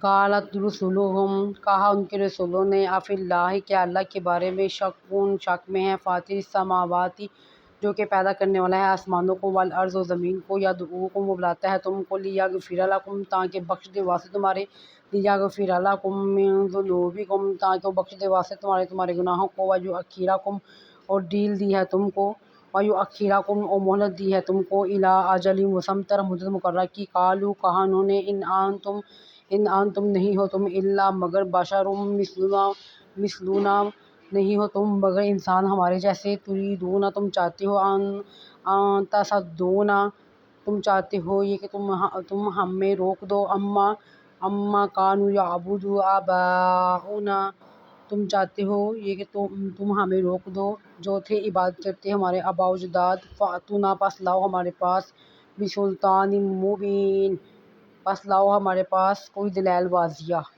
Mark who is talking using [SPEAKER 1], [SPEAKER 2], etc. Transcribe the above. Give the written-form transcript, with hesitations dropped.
[SPEAKER 1] قالت رسلهم، کہا ان کے رسولوں نے، افی اللہ، کیا اللہ کے بارے میں شک میں ہے، فاطر السماوات، جو کہ پیدا کرنے والا ہے آسمانوں کو، والارض، و زمین کو، یدعوکم، وہ بلاتا ہے تم کو، لیغفر لکم، تاکہ بخش دے واسطے تمہارے، لیغفر لکم من ذنوبکم، تاکہ وہ بخش دے واسطے تمہارے گناہوں کو، ویؤخرکم، اور ڈیل دی ہے تم کو، ویؤخرکم، اور مہلت دی ہے تم کو، الی اجل مسمی، طرف مدت مقررہ کی، قالوا، کہا انہوں نے، ان انتم، نہیں ہو تم، الا مگر بشر مثلنا، نہیں ہو تم مگر انسان ہمارے جیسے، تریدون، تم چاہتے ہو، ان تصدونا، تم چاہتے ہو یہ کہ تم ہمیں روک دو، اما کانوا یعبد آباؤنا، تم چاہتے ہو یہ کہ تم ہمیں روک دو جو تھے عبادت کرتے ہمارے آباء و اجداد، فاتونا، پس لاؤ ہمارے پاس، بسلطان مبین، پس لاؤ ہمارے پاس کوئی دلیل واضح۔